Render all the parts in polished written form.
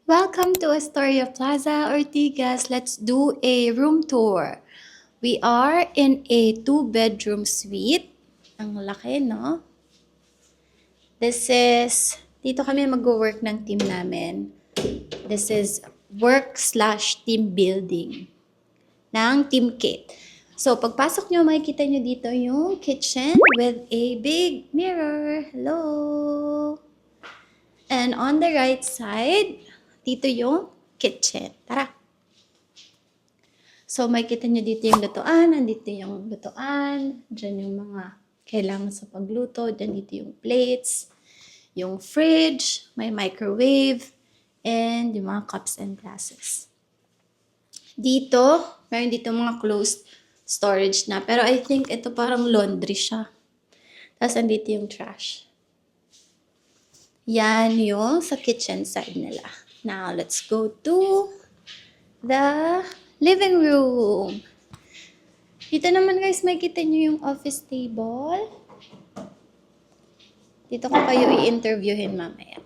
Welcome to Astoria Plaza, Ortigas. Let's do a room tour. We are in a 2-bedroom suite. Ang laki, no? Dito kami mag-work ng team namin. This is work/team building ng Team Kate. So, pagpasok nyo, makikita nyo dito yung kitchen with a big mirror. Hello! And on the right side, dito yung kitchen. Tara! So, makikita nyo dito yung lutuan. Nandito yung lutuan. Diyan yung mga kailangan sa pagluto. Diyan dito yung plates. Yung fridge. May microwave. And yung mga cups and glasses. Dito, meron dito mga closed storage na. Pero I think ito parang laundry siya. Tapos andito yung trash. Yan yung sa kitchen side nila. Now, let's go to the living room. Dito naman guys, makikita nyo yung office table. Dito ko kayo i-interviewin mamaya.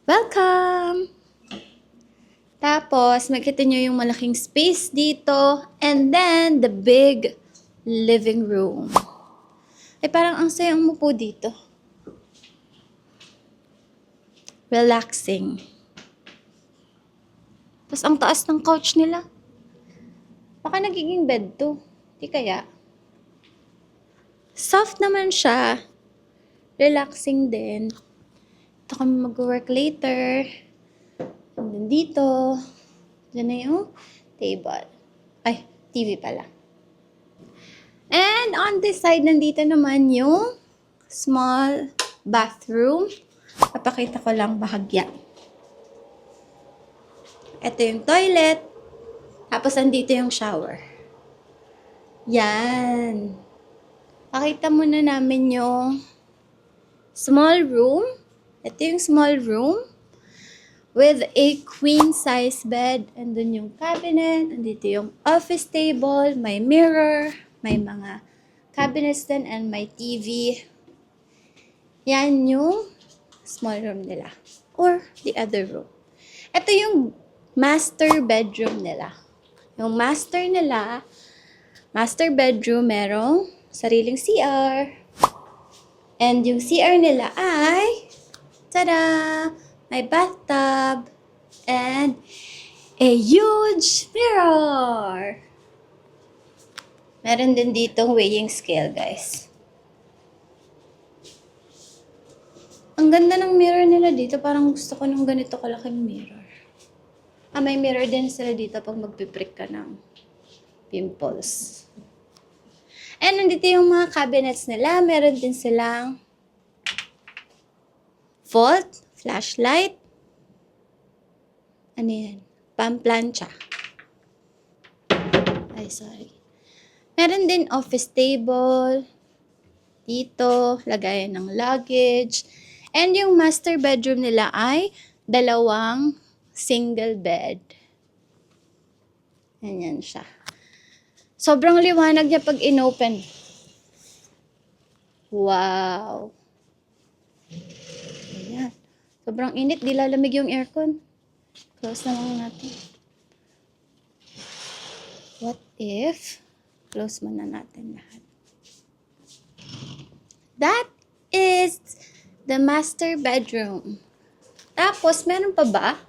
Welcome! Tapos, makikita nyo yung malaking space dito. And then, the big living room. Ay, parang ang sayang mo po dito. Relaxing. Tapos, ang taas ng couch nila. Baka nagiging bed to. Di kaya? Soft naman siya. Relaxing din. Ito kami mag-work later. And then dito. Diyan na yung table. Ay, TV pala. And on this side, nandito naman yung small bathroom. Papakita ko lang bahagya. Ito yung toilet. Tapos, andito yung shower. Yan. Pakita muna namin yung small room. Ito yung small room with a queen-size bed. Andun yung cabinet. Andito yung office table. May mirror. May mga cabinets din and may TV. Yan yung small room nila. Or the other room. Ito yung master bedroom nila. Yung master bedroom, merong sariling CR. And yung CR nila ay, tada! May bathtub and a huge mirror. Meron din ditong weighing scale, guys. Ang ganda ng mirror nila dito. Parang gusto ko ng ganito kalaking mirror. May mirror din sila dito pag magpiprick ka ng pimples. And nandito yung mga cabinets nila. Meron din silang vault, flashlight. Ano yan? Pamplancha. Ay, sorry. Meron din office table. Dito, lagayan ng luggage. And yung master bedroom nila ay dalawang single bed. Ganyan siya. Sobrang liwanag niya pag inopen. Wow! Ayan. Sobrang init. Di lalamig yung aircon. Close na lang natin. What if close muna natin lahat. That is the master bedroom. Tapos, meron pa ba?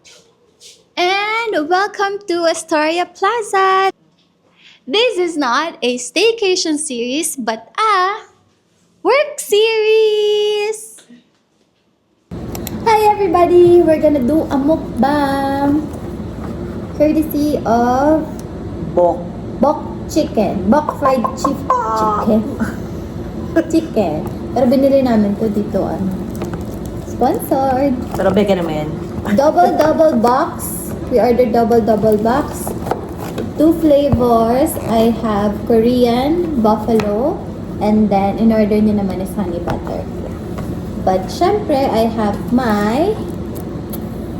And welcome to Astoria Plaza. This is not a staycation series, but a work series. Hi everybody, we're gonna do a mukbang. Courtesy of Bok Chicken. Bok fried chicken. Chicken. Pero binili namin to dito, sponsored. Pero beka naman. Double box. We ordered double box. 2 flavors. I have Korean, buffalo, and then in order nyo naman is honey butter. But syempre, I have my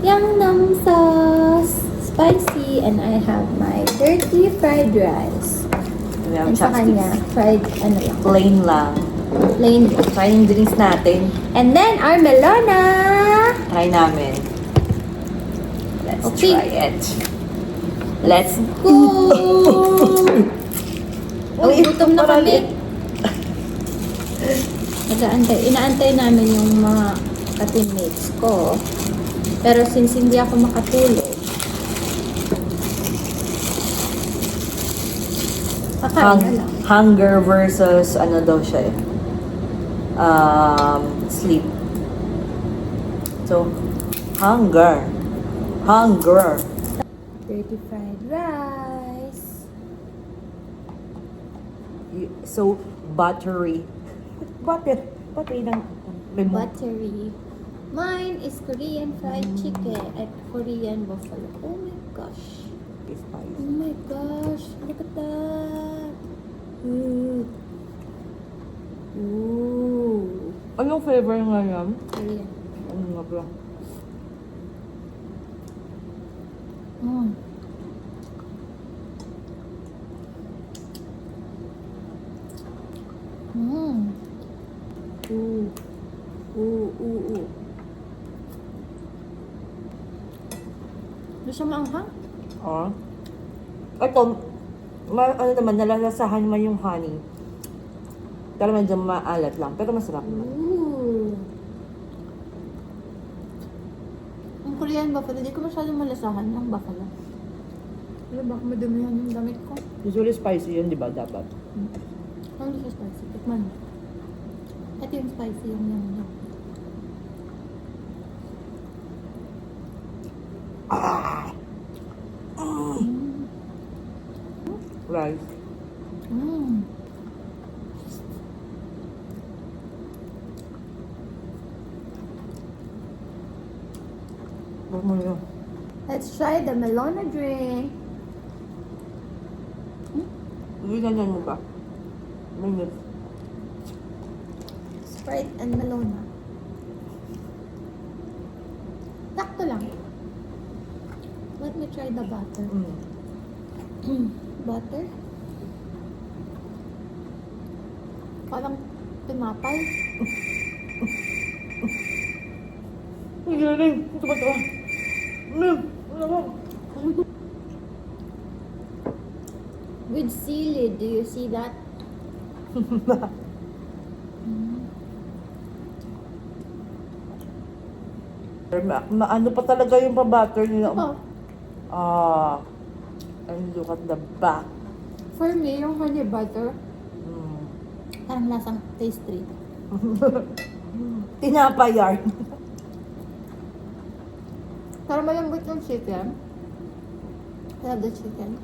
Yangnam sauce, spicy, and I have my dirty fried rice. And sa kanya, fried, Plain lang. Plain. Try yung drinks natin. And then, our melona! Try namin. Let's Okay. try it. Let's Go! Uy, gutom na kami. Inaantay namin yung mga ka-teammates ko. Pero since hindi ako makatulog, kakain na lang. Hunger versus ano daw siya eh. Sleep. So, hunger. Hunger. Dirty fried rice. So, buttery. Buttery ng lemon. Buttery. Mine is Korean fried chicken at Korean buffalo. Oh my gosh. Spicy. Oh my gosh. Look at that. Ooh. Ooh. Anong flavor nga yan? Korean. Ano nga ba? Mm. Mm. Ooh. Ooh, ooh, ooh. Gusto mo anghang? Ah. Ito, ano naman, nalalasahan naman yung honey. Pero medyo maalat lang. Pero masarap naman. Ooh. Ang Korean buffalo, hindi ko masyadong malasahan ng buffalo. Pero baka madumihan yung damit ko. Usually spicy yun, di ba? Dapat. Ang hindi siya spicy. Tikman mo. Ito yung spicy yung yum. Rice. Mm. Huwag mo yun. Let's try the Melona drink. Ginanyan mo ba? Minutes. Sprite and Melona. Takto lang. Let me try the butter. Butter? Parang tinapay. Ang galing. Ito ba ito? With sili, do you see that? Maano pa talaga yung pa-butter nila. Oh, And look at the back. for me, yung honey butter, Mm. parang lasang pastry. Tinapay yarn. Pero malambot yung chicken. I love the chicken.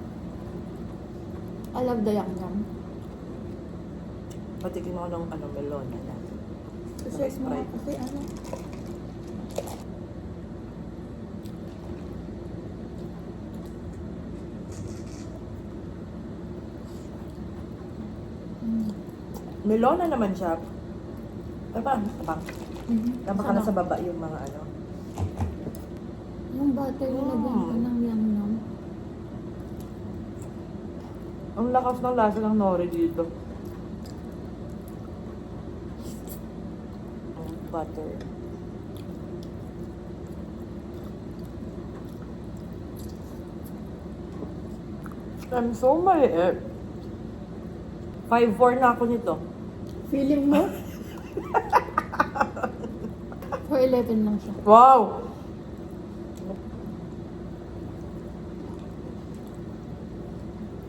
I love the yum-yum. Patikin mo ng melon na natin. Kasi Sprite. kasi ano. Melon na naman siya. Tabang. Tama ka na Sama. sa baba yung mga ano. Yung butter yung lagyan ko ng yum-yum. Ang lakas ng lasa ng nori dito. Butter. I'm so maliit. 5'4" na ako nito. Feeling mo? 411 lang siya. Wow!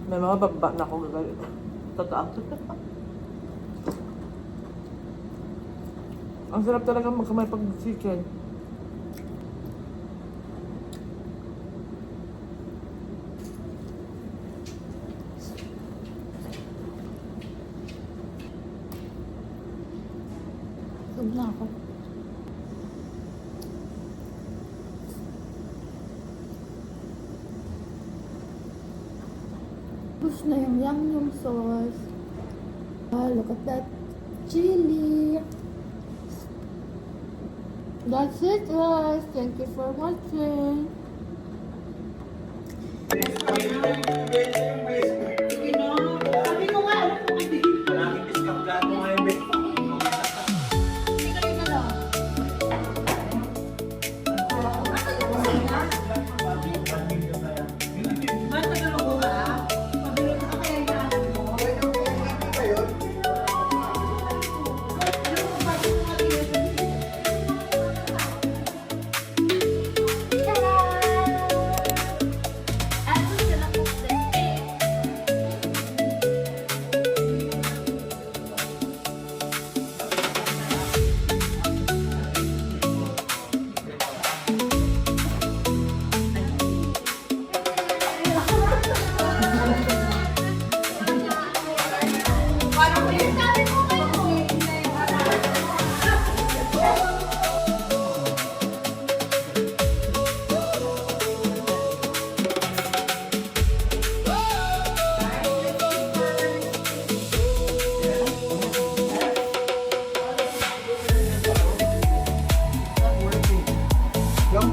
May mga baba na ako gagalit. Totoo. Ang sarap talaga magkamay pag chicken. Sub na ako. Push na yung yum-yum sauce. Ah, look at that chili. That's it, guys. Thank you for watching.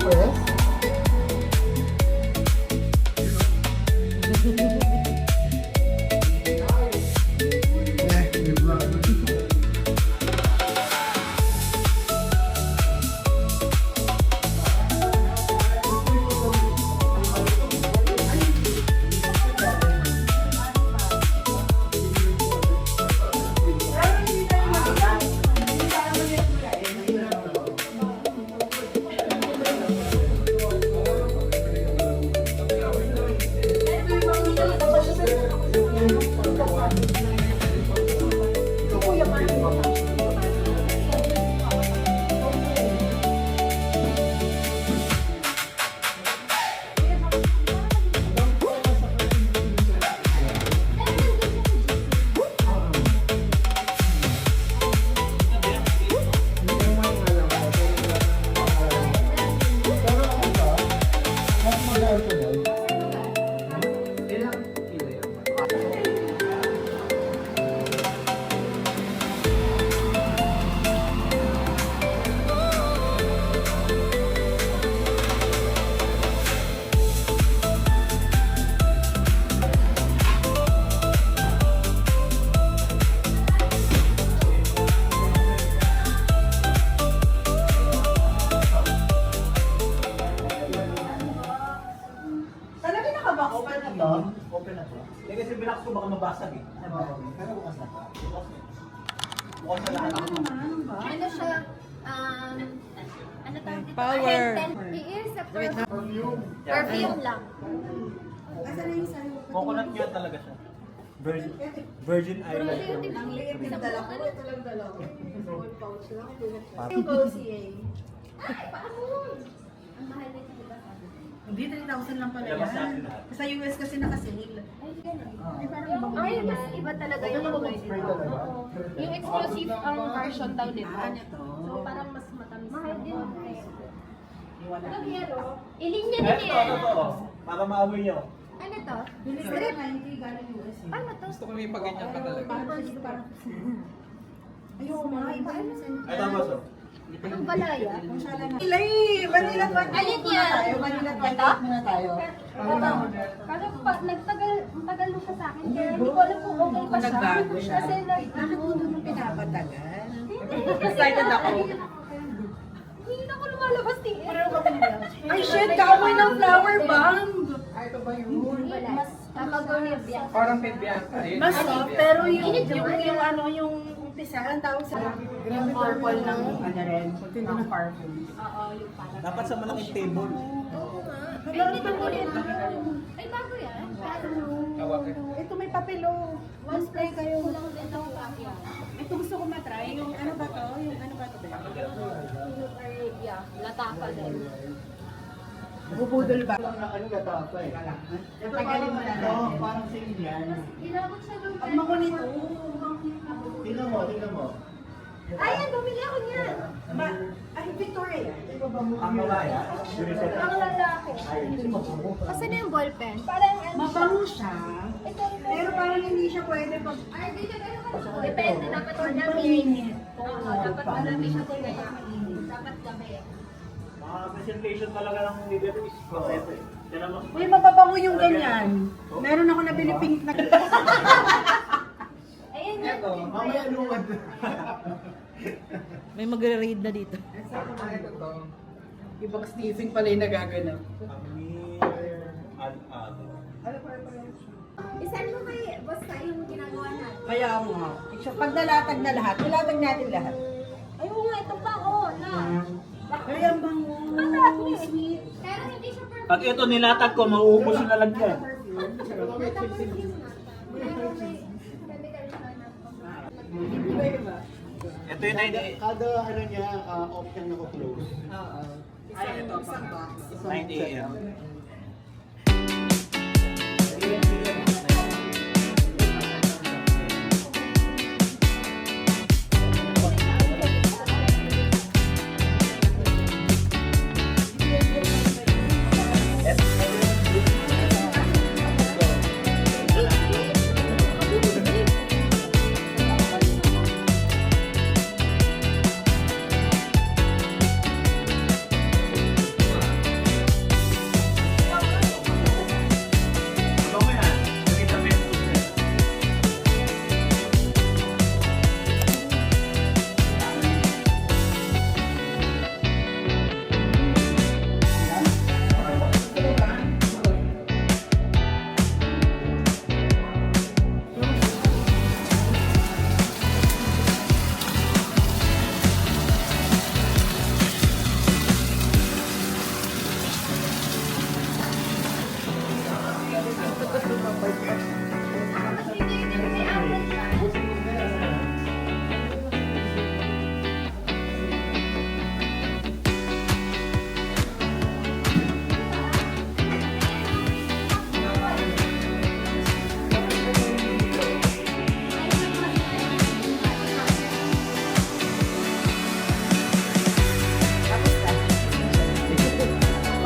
Press? Talaga nakaba? Open na to? Open na to? Eh, kasi binak ko baka mabasag eh. Pero bukas na to. Bukas na lahat. Ano siya? Ano tawag dito? Power. It is a perfume lang. Coconut nga talaga siya. Virgin Island. Ang liit din dala ko. Ito lang dala ko. Small pouch lang. Yung cozy eh. Ay, paano? Ang mahal nito, di ba? Hindi, 3,000 lang pala Labas yan. natin lahat. Sa US kasi naka-sale. Ay, mas iba talaga yung Spray talaga? Yung exclusive ang version daw nito. Ano to? So parang mas matamis. mahal din. Wala. Ilinya din Eto, yan. totoo. Para maamoy nyo. Ano to? Strip. galing US. Paano to? Gusto ko may paganyan ka talaga. Ayoko mga iba. Ay, tapos oh. Anong balaya? Ilay! Vanilla twilight. Alin yan? Vanilla twilight muna tayo. Kasi ang tagal mo siya sa akin, kaya hindi ko alam kung okay pa siya. Nagbago siya. Kasi Nakatuto nung pinapatagal. Excited ako. hindi na ako lumalabas din. Ay shit, kamoy ng flower bomb! Ito ba yun? Mas kapag-unib yan. Parang pebiyata. Mas soft, pero yung ano, yung umpisa, ang tawag sa yung purple ng ano rin, ng parfum. Oo, yung parang. Dapat sa malaking table. Ay, hindi pa po yan. Ay, bago yan. Ito may papelo. One spray kayo. Kulang din ako yan. Ito gusto ko matry. Yung ano ba to? Yung ano ba to? Sinug Arabia. Latapa din. Bubudol ba? Ano na tapa eh? Tagalin mo na Oo, natin. parang same yan. Ginamot siya doon. Ang mako nito. Tingnan mo, tingnan mo. Ayan, bumili ako niyan. Ay, Victoria. Ang babae. Unisex. Ang lalaki. Kasi na yung ballpen. Parang ano. Mabango siya. Ito, Pero parang hindi siya pwede pag... Ay, dito kayo. Depende, dapat madami. Oo, dapat madami siya kung dapat gabi. Mga presentation talaga ng leader is kompleto eh. Yan naman. Uy, mapabango yung ganyan. Meron ako nabili pink na... Ayun yan. Mamaya lumad. May magre-raid na dito. Ibang Stephen pala yung nagaganap. Amir Al-Ad. Isan mo kay basta yung ginagawa natin. Kaya nga. Pag nalatag na lahat, nilatag natin lahat. Ay, oo nga, ito pa, oh, na. Kaya ang bango. Sweet. Pero hindi siya perfect. Pag ito nilatag ko, mauubos yung lalagyan. Ito yung 98. Kada ano niya, off niyang naka-close. Ay, ito, isang box. 90 AM.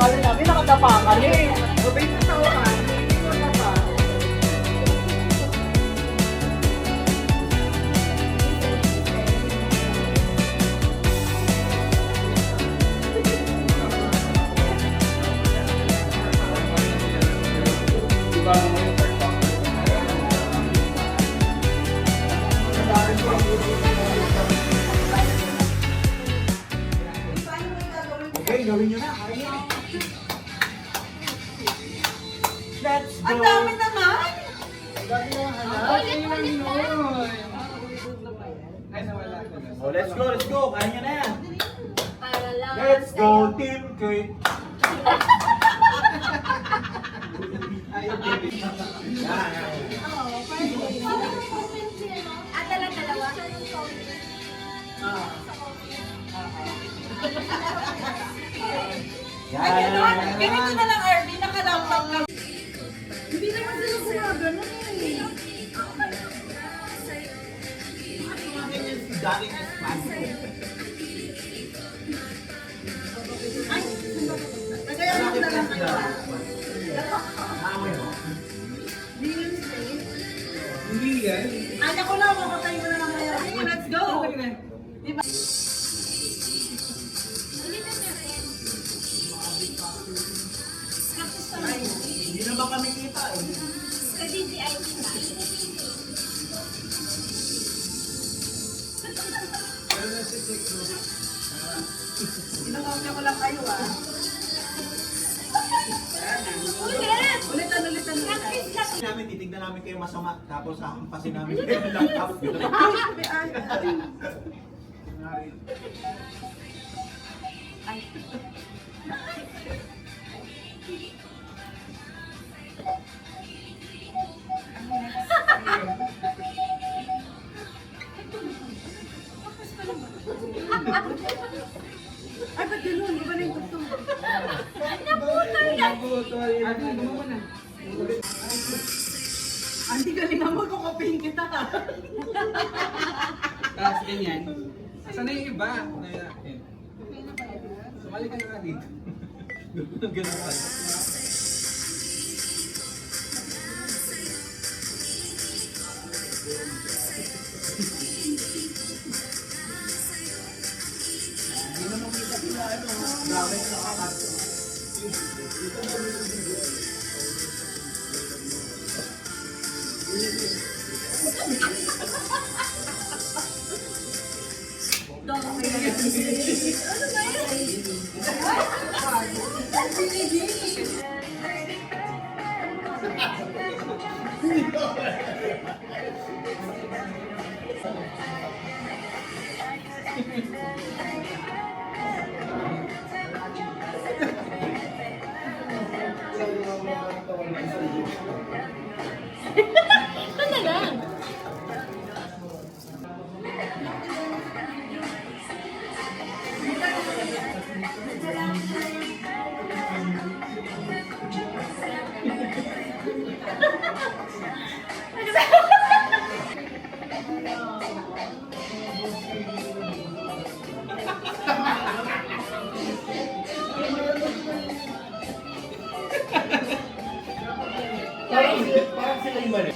Akala namin nakatapa ka rin. Mabay sa tawa ka. Hindi mo na pa. Okay, gawin nyo na. Let's go! Ang dami naman! Ay, nawala ko na. Oh, let's go, let's go. Kaya nyo na yan. Para lang. Let's go, Team K. Ayaw, baby. Ah, dalawa. Ganito na lang, RB. Nakalampak ka. Hindi naman sila gumagano eh. Galing yung spasmo. Kaya mo na lang kayo. Hindi yan. Anak ko na, makatay mo na lang kayo. Let's go! Hindi naman kami kita eh. Pinakawin ko lang kayo ah. Ulitan. Namin, titignan namin kayo masama. Tapos hahampasin namin kayo ng laptop. Ay, ba't ganun? Iba na yung gusto mo. Ate, gumawa na. Auntie, galingan mo, kukopihin kita. Tapos ganyan. Sana yung iba. Yan. Sumali ka na nga dito. Ganun pa. Parang sila yung mali.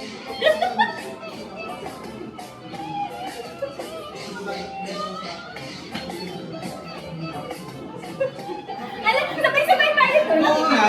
Alam mo, sabay-sabay tayo. Oo nga.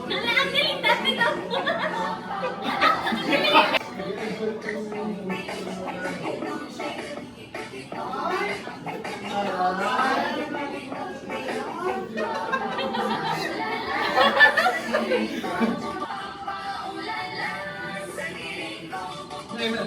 Ang galing natin ako. Ayun na.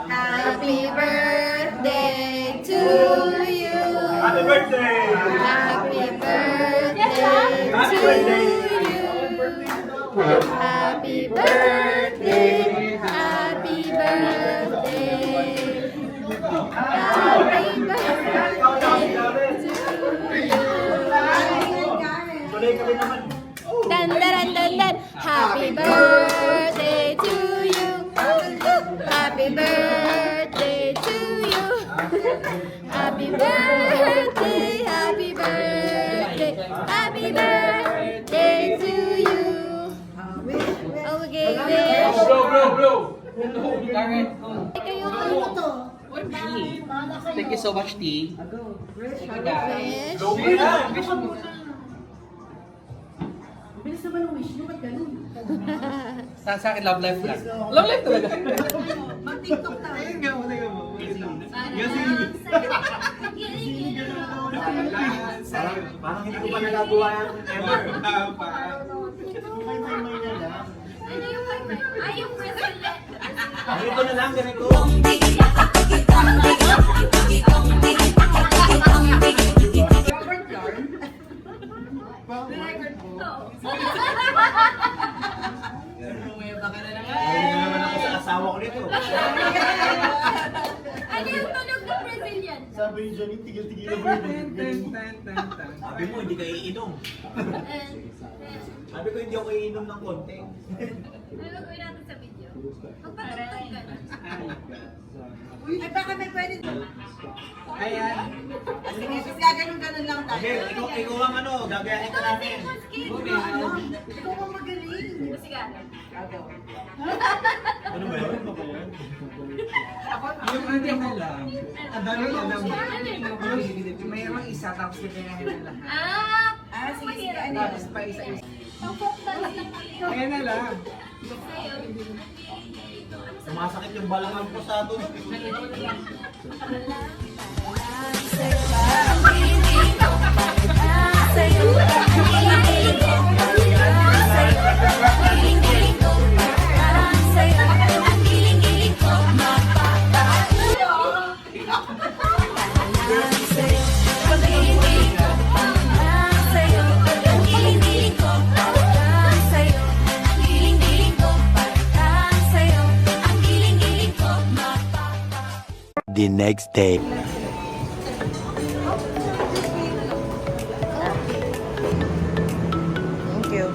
Happy birthday to you. Happy birthday! Happy birthday Happy to birthday! you. Happy birthday. Happy birthday. Happy birthday to you. Tuloy kami naman. Dan dan dan dan. Happy birthday to you. Happy birthday to you. Happy birthday, happy birthday, happy birthday to you. Okay, wish. Bro! Kayo ano to? Thank you so much, T. Wish. Logi na! Sa akin, love life lang. Love life talaga. Ayun nga, wala ka mo. Parang hindi ko pa nagagawa yan ever. Ano yung ay, yung bracelet. Ganito na lang, ganito. Ay, na naman ako sa asawa ko nito. Ano yung tunog ng Brazilian? Sabi mo, hindi ka iinom. Sabi ko, hindi ako iinom ng konti. Ano gagawin natin sa video? Magpatugtog ka na. Ay, baka may pwede. Ayan. Sige, gaganon-ganon lang tayo. Okay, ikaw ang ano, gagayahin ka namin. Ikaw ang magaling. Sige. Ano ba yun? Yung ano na lang. Ang dami alam. Yung mayroong isa tapos kikayahin na lahat. Ah, sige, sige. Ano yun? Tapos pa isa-isa. Ang folk dance lang. Ayan na lang. Sumasakit yung balangan ko sa ato. The next day. Thank you.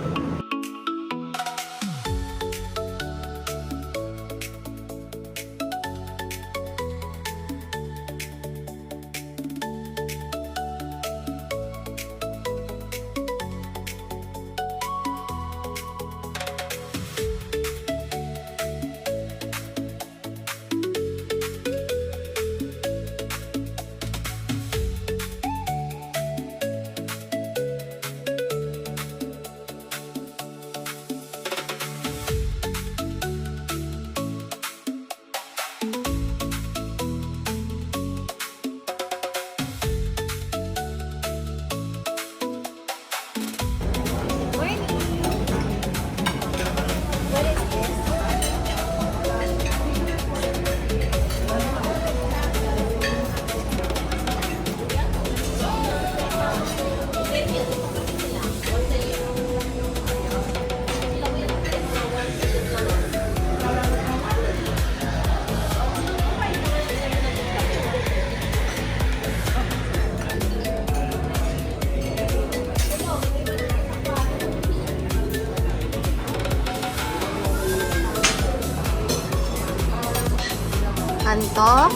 Anto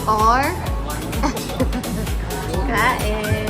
or kain.